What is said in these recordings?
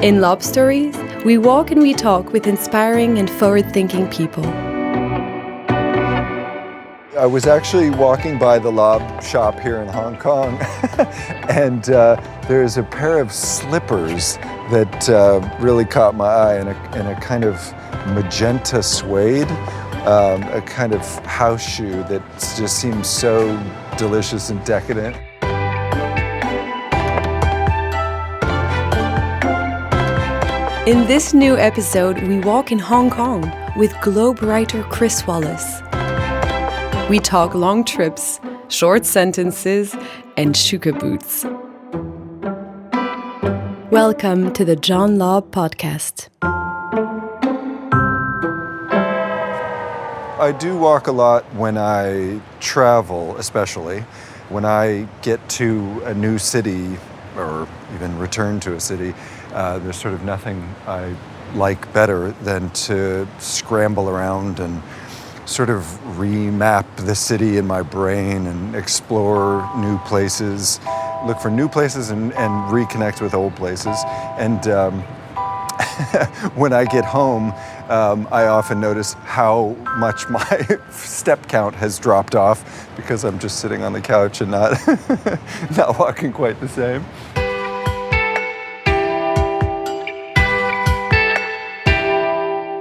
In Lobb Stories, we walk and we talk with inspiring and forward-thinking people. I was actually walking by the Lobb shop here in Hong Kong, and there's a pair of slippers that really caught my eye in a kind of magenta suede, a kind of house shoe that just seems so delicious and decadent. In this new episode, we walk in Hong Kong with Globe writer Chris Wallace. We talk long trips, short sentences, and chukka boots. Welcome to the John Lobb podcast. I do walk a lot when I travel, especially. When I get to a new city or even return to a city, there's sort of nothing I like better than to scramble around and sort of remap the city in my brain and explore new places, look for new places and reconnect with old places. And when I get home, I often notice how much my step count has dropped off because I'm just sitting on the couch and not not walking quite the same.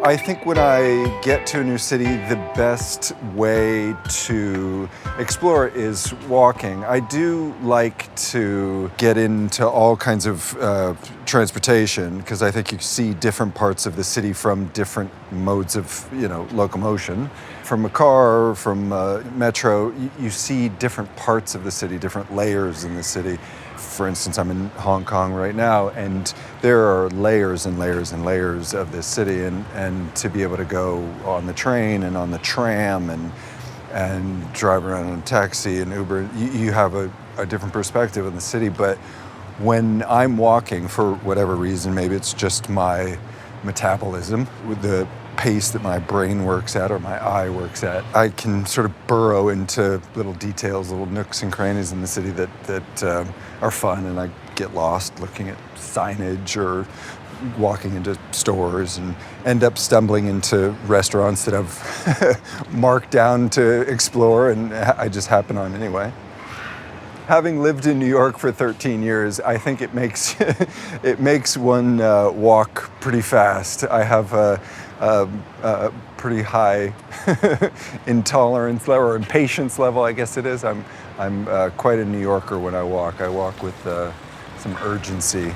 I think when I get to a new city, the best way to explore is walking. I do like to get into all kinds of transportation because I think you see different parts of the city from different modes of, locomotion. From a car, from a metro, you see different parts of the city, different layers in the city. For instance, I'm in Hong Kong right now, and there are layers and layers and layers of this city, and to be able to go on the train and on the tram and drive around in a taxi and Uber, you have a different perspective on the city. But when I'm walking, for whatever reason, maybe it's just my metabolism, with the pace that my brain works at or my eye works at, I can sort of burrow into little details, little nooks and crannies in the city that are fun, and I get lost looking at signage or walking into stores and end up stumbling into restaurants that I've marked down to explore, and I just happen on anyway. Having lived in New York for 13 years, I think it makes it makes one walk pretty fast. I have a pretty high intolerance level or impatience level, I guess it is. I'm quite a New Yorker when I walk. I walk with some urgency.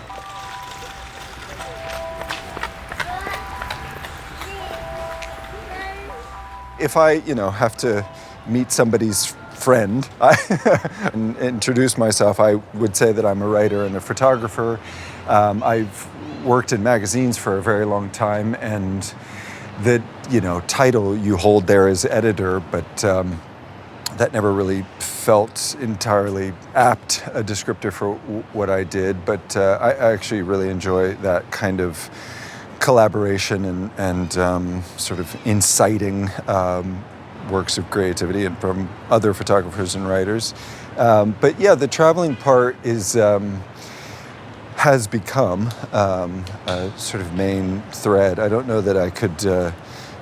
If I, have to meet somebody's friend and introduce myself, I would say that I'm a writer and a photographer. I've worked in magazines for a very long time, and the title you hold there is editor, but that never really felt entirely apt a descriptor for what I did. But I actually really enjoy that kind of collaboration and sort of inciting works of creativity and from other photographers and writers. But yeah, the traveling part has become a sort of main thread. I don't know that I could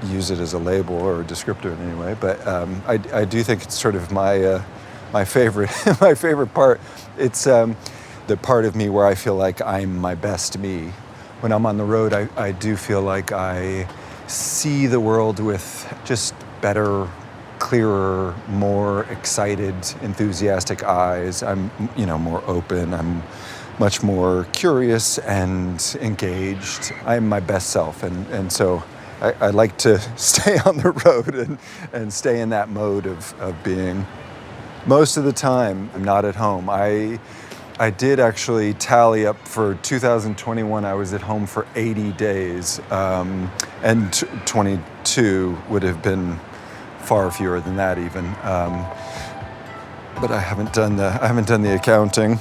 use it as a label or a descriptor in any way, but I do think it's sort of my favorite my favorite part. It's the part of me where I feel like I'm my best me. When I'm on the road, I do feel like I see the world with just better, clearer, more excited, enthusiastic eyes. I'm, more open. I'm much more curious and engaged. I'm my best self, and so I like to stay on the road and stay in that mode of being. Most of the time, I'm not at home. I did actually tally up for 2021. I was at home for 80 days, and 22 would have been far fewer than that even. But I haven't done the accounting.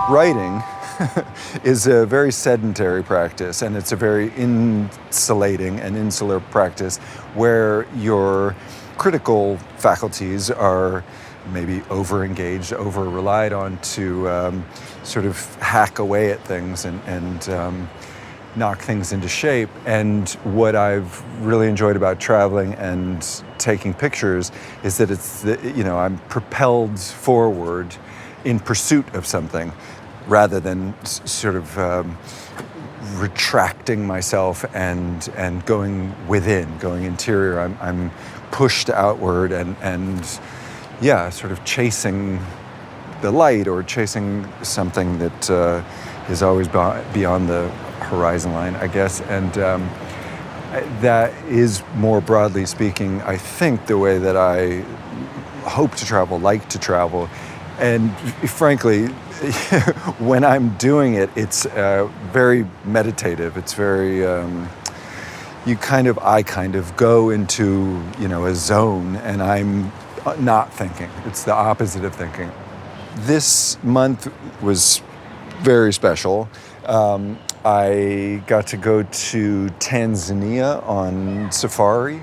Writing is a very sedentary practice, and it's a very insulating and insular practice where your critical faculties are maybe over-engaged, over-relied on to sort of hack away at things and knock things into shape. And what I've really enjoyed about traveling and taking pictures is that I'm propelled forward in pursuit of something rather than sort of retracting myself and going within, going interior. I'm pushed outward and sort of chasing the light or chasing something that is always beyond the horizon line, I guess. And that is, more broadly speaking, I think the way that I hope to travel, like to travel. And frankly, when I'm doing it, it's very meditative. It's very, I kind of go into, a zone, and I'm not thinking. It's the opposite of thinking. This month was very special. I got to go to Tanzania on safari,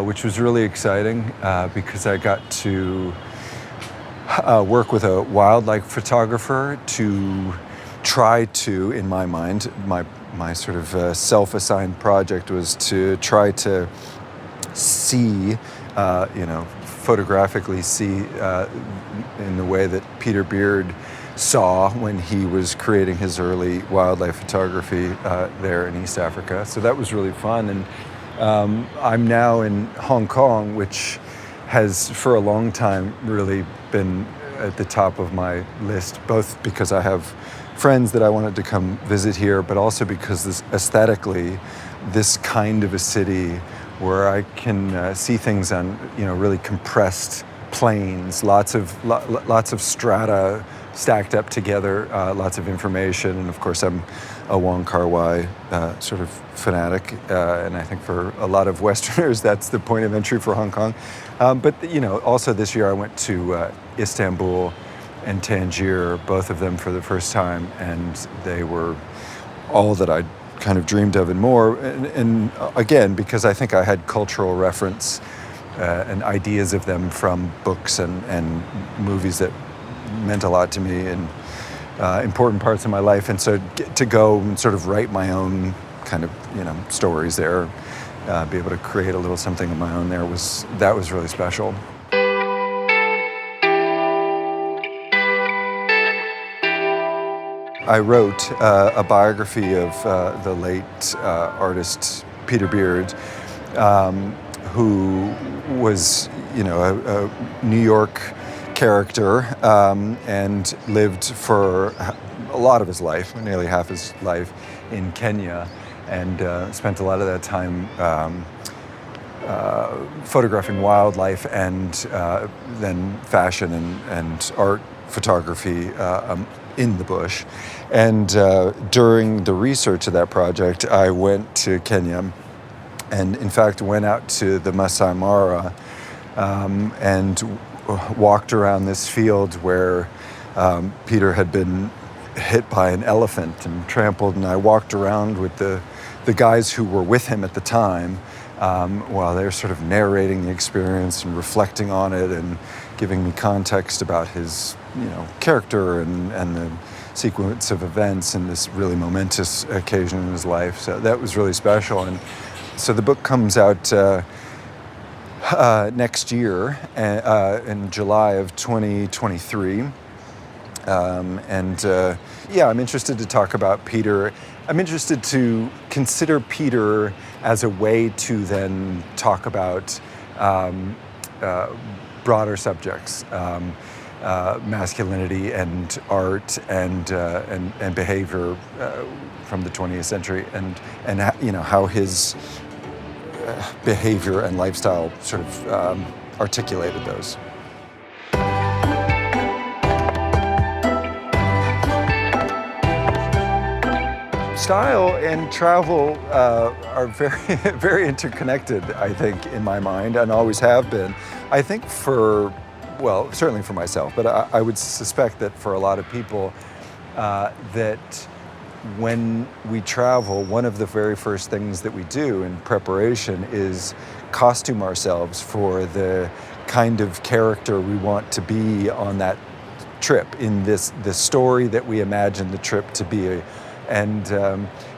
which was really exciting because I got to work with a wildlife photographer to try to, in my mind, my sort of self-assigned project was to try to see, photographically see in the way that Peter Beard saw when he was creating his early wildlife photography there in East Africa. So that was really fun. And I'm now in Hong Kong, which has for a long time really been at the top of my list, both because I have friends that I wanted to come visit here, but also because aesthetically, this kind of a city where I can see things on really compressed planes, lots of strata stacked up together, lots of information, and of course I'm a Wong Kar-wai sort of fanatic, and I think for a lot of Westerners that's the point of entry for Hong Kong. But also this year I went to Istanbul and Tangier, both of them for the first time, and they were all that I kind of dreamed of and more. And again, because I think I had cultural reference and ideas of them from books and movies that meant a lot to me and important parts of my life. And so to go and sort of write my own kind of, stories there, be able to create a little something of my own there was really special. I wrote a biography of the late artist Peter Beard, who was, a New York character and lived for a lot of his life, nearly half his life, in Kenya, and spent a lot of that time photographing wildlife and then fashion and art photography in the bush. And during the research of that project, I went to Kenya and in fact went out to the Masai Mara and walked around this field where Peter had been hit by an elephant and trampled, and I walked around with the guys who were with him at the time while they were sort of narrating the experience and reflecting on it and giving me context about his character and the sequence of events and this really momentous occasion in his life. So that was really special. And so the book comes out next year in July of 2023. I'm interested to talk about Peter. I'm interested to consider Peter as a way to then talk about broader subjects, masculinity and art and behavior from the 20th century, and how his behavior and lifestyle sort of articulated those. Style and travel are very, very interconnected, I think, in my mind, and always have been. I think certainly for myself, but I would suspect that for a lot of people, that when we travel, one of the very first things that we do in preparation is costume ourselves for the kind of character we want to be on that trip, in the story that we imagine the trip to be. And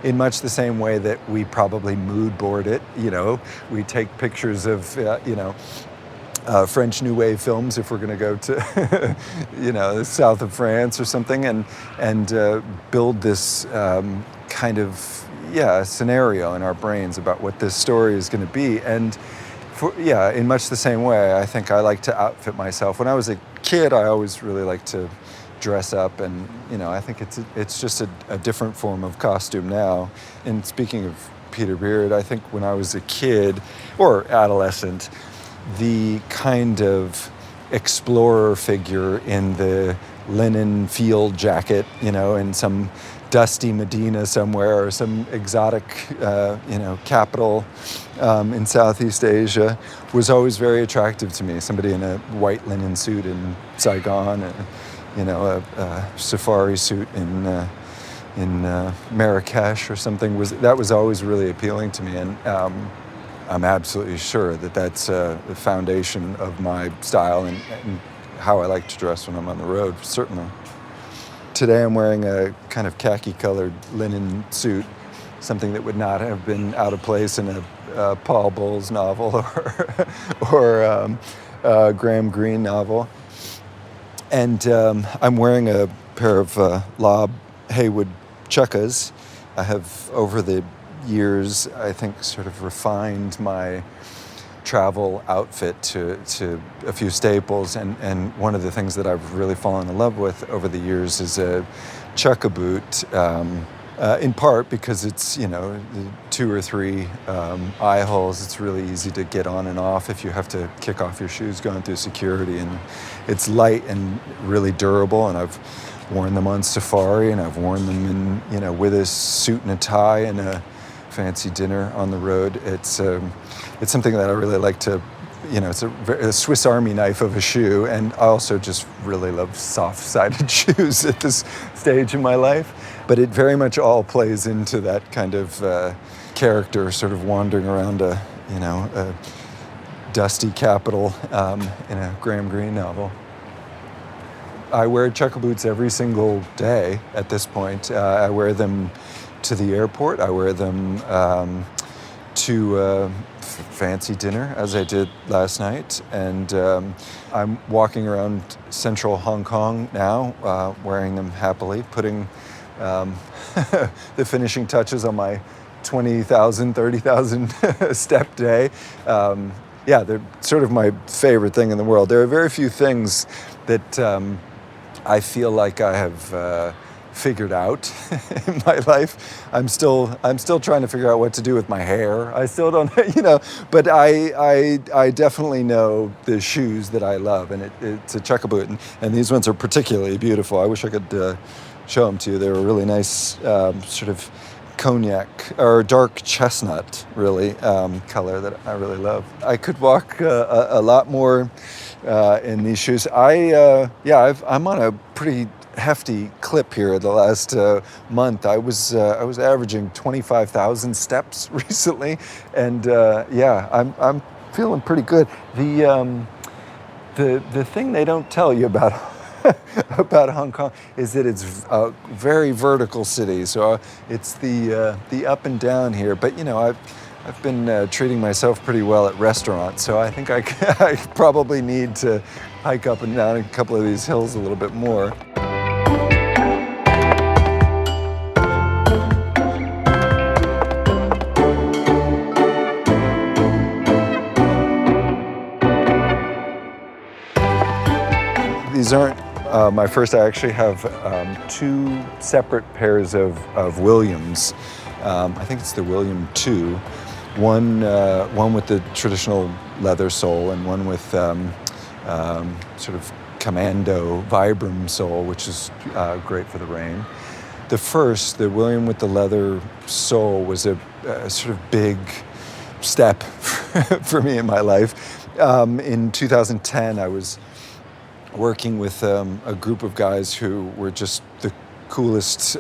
in much the same way that we probably mood board it, we take pictures of, French New Wave films if we're going to go to, the south of France or something, and build this kind of scenario in our brains about what this story is going to be. And in much the same way, I think I like to outfit myself. When I was a kid, I always really liked to dress up, and I think it's just a different form of costume now. And speaking of Peter Beard, I think when I was a kid or adolescent, the kind of explorer figure in the linen field jacket, in some dusty Medina somewhere, or some exotic, capital in Southeast Asia, was always very attractive to me. Somebody in a white linen suit in Saigon, a safari suit in Marrakesh or something, was always really appealing to me. And I'm absolutely sure that that's the foundation of my style and how I like to dress when I'm on the road, certainly. Today I'm wearing a kind of khaki-colored linen suit, something that would not have been out of place in a Paul Bowles novel or Graham Greene novel. And I'm wearing a pair of Lobb Haywood chukkas. I have, over the years, I think, sort of refined my travel outfit to a few staples, and one of the things that I've really fallen in love with over the years is a chukka boot, in part because it's, 2 or 3 eye holes. It's really easy to get on and off if you have to kick off your shoes going through security, and it's light and really durable, and I've worn them on safari, and I've worn them in, with a suit and a tie and a fancy dinner on the road. It's something that I really like to, it's a Swiss Army knife of a shoe, and I also just really love soft-sided shoes at this stage in my life. But it very much all plays into that kind of character, sort of wandering around a dusty capital in a Graham Greene novel. I wear chukka boots every single day at this point. I wear them to the airport. I wear them to fancy dinner, as I did last night. And I'm walking around central Hong Kong now, wearing them happily, putting the finishing touches on my 20,000, 30,000 step day. They're sort of my favorite thing in the world. There are very few things that I feel like I have figured out in my life. I'm still trying to figure out what to do with my hair. I still don't, but I definitely know the shoes that I love, and it's a chukka boot, and these ones are particularly beautiful. I wish I could show them to you. They're a really nice sort of cognac or dark chestnut, really, color that I really love. I could walk a lot more in these shoes. I'm on a pretty hefty clip here the last month. I was averaging 25,000 steps recently, and I'm feeling pretty good. The thing they don't tell you about Hong Kong is that it's a very vertical city. So it's the up and down here. But I've been treating myself pretty well at restaurants, so I think I probably need to hike up and down a couple of these hills a little bit more. These aren't my first. I actually have 2 separate pairs of Williams. I think it's the William II. One with the traditional leather sole, and one with sort of commando Vibram sole, which is great for the rain. The first, the William with the leather sole, was a sort of big step for me in my life. In 2010, I was working with a group of guys who were just the coolest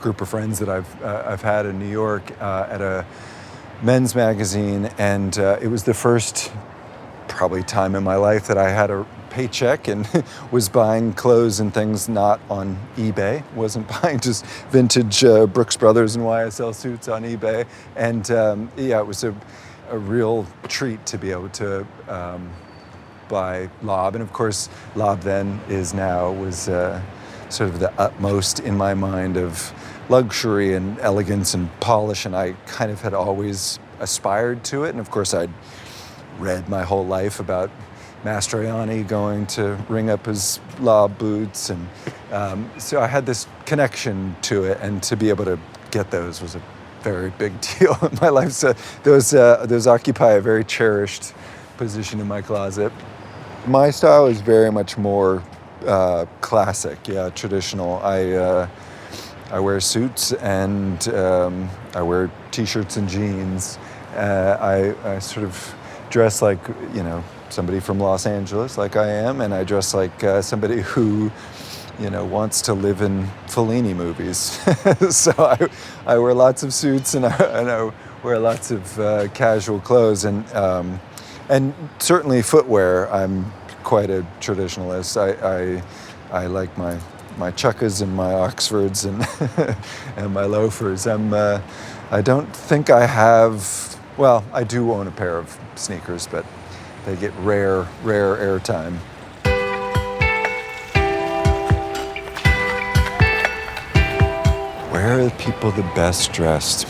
group of friends that I've had in New York at a men's magazine, and it was the first probably time in my life that I had a paycheck and was buying clothes and things not on eBay. Wasn't buying just vintage Brooks Brothers and YSL suits on eBay. And it was a real treat to be able to buy Lobb. And of course, Lobb then was sort of the utmost in my mind of luxury and elegance and polish. And I kind of had always aspired to it. And of course, I'd read my whole life about Mastroianni going to ring up his Lobb boots, and so I had this connection to it, and to be able to get those was a very big deal in my life. So those occupy a very cherished position in my closet. My style is very much more classic, traditional. I wear suits and I wear t-shirts and jeans. I sort of dress like, somebody from Los Angeles, like I am, and I dress like somebody who, wants to live in Fellini movies. So I wear lots of suits and I wear lots of casual clothes, and certainly footwear. I'm quite a traditionalist. I like my chukkas and my Oxfords and and my loafers. I don't think I have. Well, I do own a pair of sneakers, but they get rare airtime. Where are people the best dressed?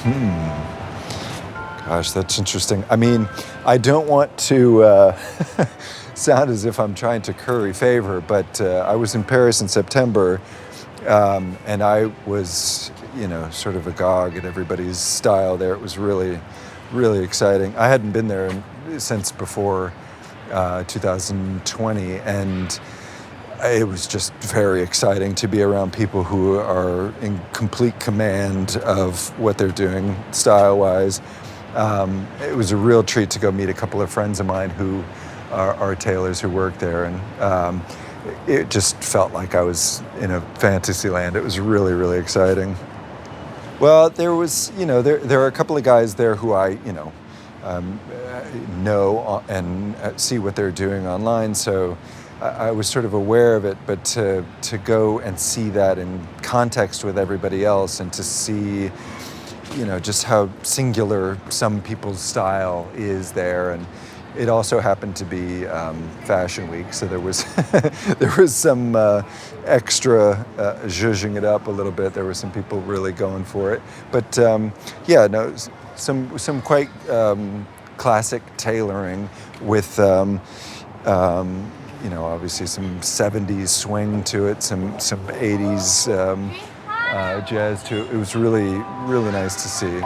Gosh, that's interesting. I mean, I don't want to sound as if I'm trying to curry favor, but I was in Paris in September, and I was, sort of agog at everybody's style there. It was really, really exciting. I hadn't been there since before 2020, and it was just very exciting to be around people who are in complete command of what they're doing style-wise. It was a real treat to go meet a couple of friends of mine who are tailors who work there, and it just felt like I was in a fantasy land. It was really, really exciting. Well, there was, there are a couple of guys there who I, know and see what they're doing online, so I was sort of aware of it, but to go and see that in context with everybody else, and to see, just how singular some people's style is there. And it also happened to be Fashion Week, so there was there was some extra zhuzhing it up a little bit. There were some people really going for it, but some quite classic tailoring with obviously some 70s swing to it, some 80s jazz to it. It was really, really nice to see.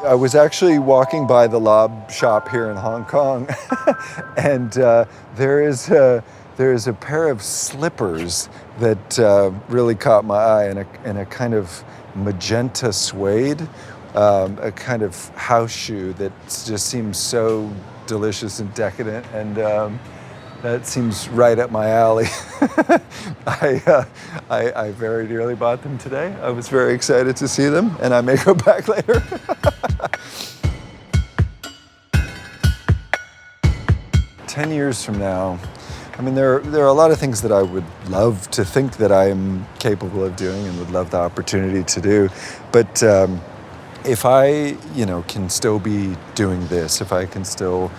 I was actually walking by the Lobb shop here in Hong Kong, and there is a pair of slippers that really caught my eye, in a kind of magenta suede, a kind of house shoe that just seems so delicious and decadent, and that seems right up my alley. I very nearly bought them today. I was very excited to see them, and I may go back later. 10 years from now, I mean, there are a lot of things that I would love to think that I am capable of doing and would love the opportunity to do. But if I, can still be doing this, if I can still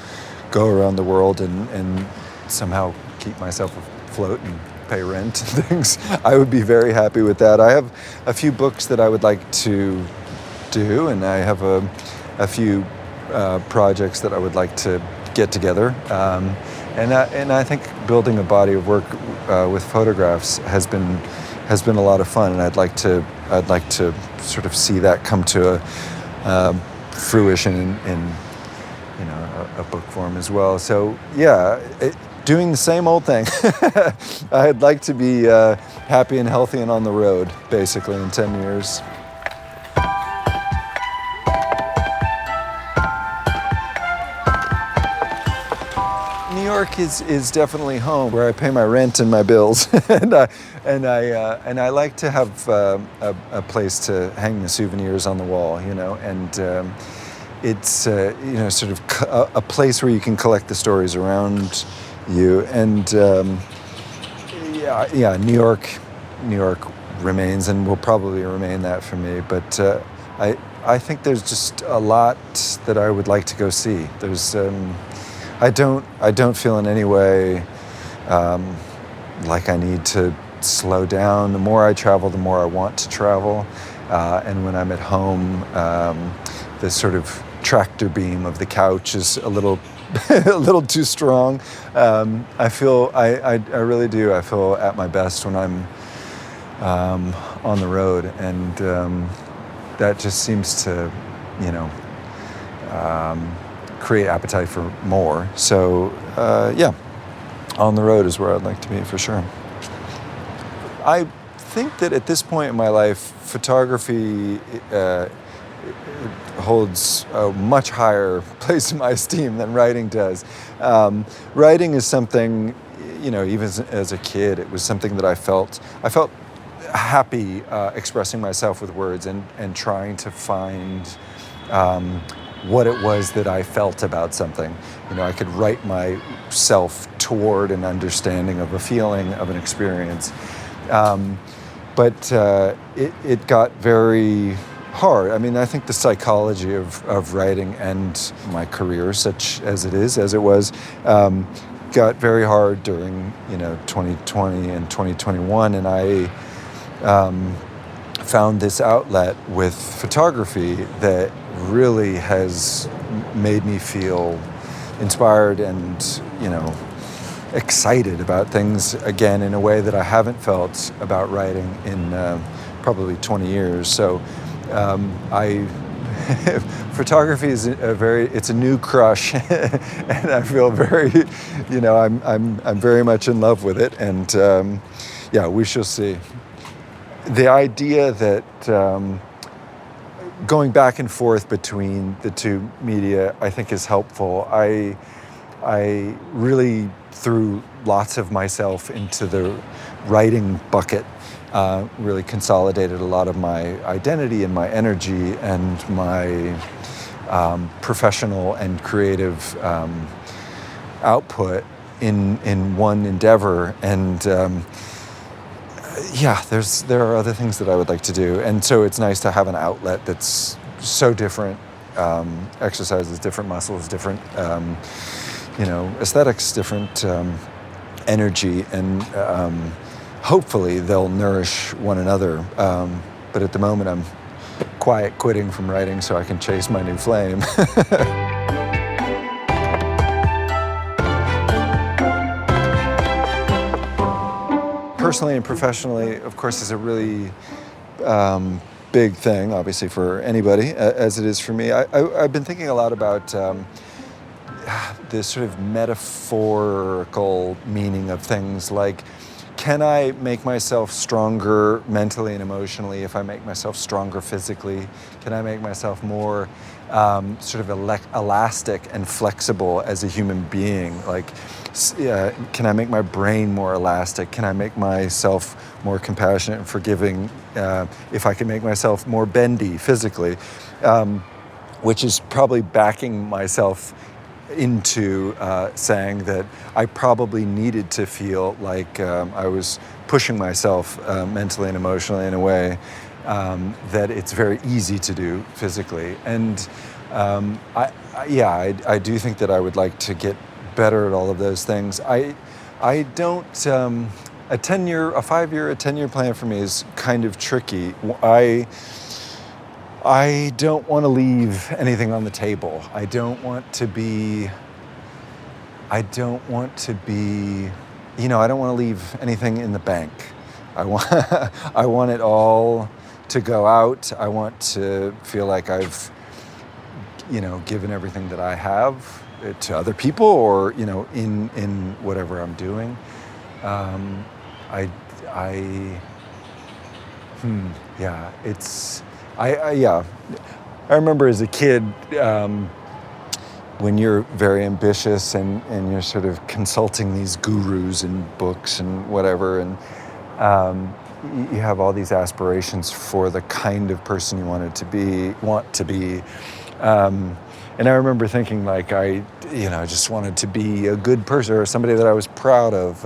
go around the world and somehow keep myself afloat and pay rent and things, I would be very happy with that. I have a few books that I would like to do, and I have a few projects that I would like to get together. And I think building a body of work with photographs has been a lot of fun, and I'd like to sort of see that come to a fruition in a book form as well. So doing the same old thing. I'd like to be happy and healthy and on the road, basically, in 10 years. New York is definitely home, where I pay my rent and my bills, and I like to have a place to hang the souvenirs on the wall, and it's sort of a place where you can collect the stories around you, and New York remains and will probably remain that for me, but I think there's just a lot that I would like to go see. There's I don't feel in any way like I need to slow down. The more I travel, the more I want to travel, and when I'm at home, the sort of tractor beam of the couch is a little too strong. I really do. I feel at my best when I'm on the road, and that just seems to, create appetite for more. So, on the road is where I'd like to be for sure. I think that at this point in my life, photography holds a much higher place in my esteem than writing does. Writing is something, even as a kid, it was something that I felt happy expressing myself with words and trying to find what it was that I felt about something. I could write myself toward an understanding of a feeling, of an experience. But it got very hard. I mean, I think the psychology of writing and my career, such as it was, got very hard during 2020 and 2021, and I found this outlet with photography that really has made me feel inspired and excited about things again in a way that I haven't felt about writing in probably 20 years. So photography is it's a new crush, and I feel very, I'm very much in love with it, and we shall see. The idea that going back and forth between the two media, I think, is helpful. I really threw lots of myself into the writing bucket, really consolidated a lot of my identity and my energy and my professional and creative output in one endeavor. And there are other things that I would like to do. And so it's nice to have an outlet that's so different, exercises, different muscles, different, aesthetics, different energy, and hopefully they'll nourish one another. But at the moment I'm quiet quitting from writing so I can chase my new flame. Personally and professionally, of course, is a really big thing, obviously, for anybody, as it is for me. I've been thinking a lot about this sort of metaphorical meaning of things, like, can I make myself stronger mentally and emotionally if I make myself stronger physically? Can I make myself more sort of elastic and flexible as a human being? Like, can I make my brain more elastic? Can I make myself more compassionate and forgiving if I can make myself more bendy physically? Which is probably backing myself into saying that I probably needed to feel like I was pushing myself mentally and emotionally in a way that it's very easy to do physically. And I do think that I would like to get better at all of those things. I don't, a 10-year plan for me is kind of tricky. I don't want to leave anything on the table. I don't want to leave anything in the bank. I want it all to go out. I want to feel like I've, given everything that I have to other people, or, in whatever I'm doing. I remember as a kid, when you're very ambitious and you're sort of consulting these gurus and books and whatever, and you have all these aspirations for the kind of person you want to be. And I remember thinking, like, I just wanted to be a good person or somebody that I was proud of,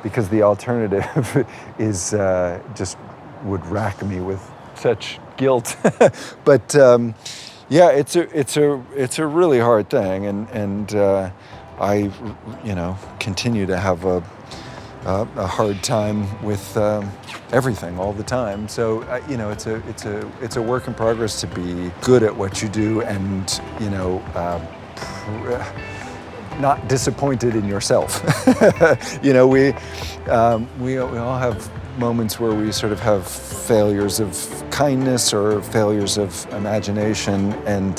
because the alternative is just would rack me with such guilt. But yeah, it's a really hard thing, and I continue to have a hard time with everything all the time. So it's a work in progress to be good at what you do, and not disappointed in yourself. We all have moments where we sort of have failures of kindness or failures of imagination and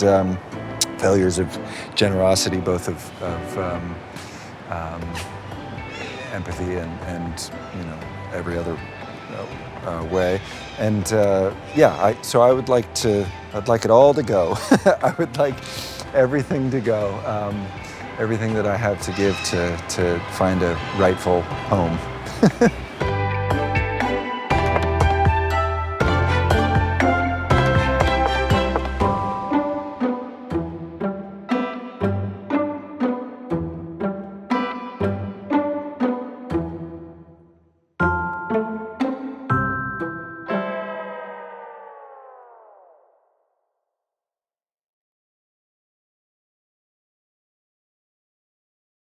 failures of generosity, both of empathy and every other way. And so I'd like it all to go. I would like everything to go, everything that I have to give to find a rightful home.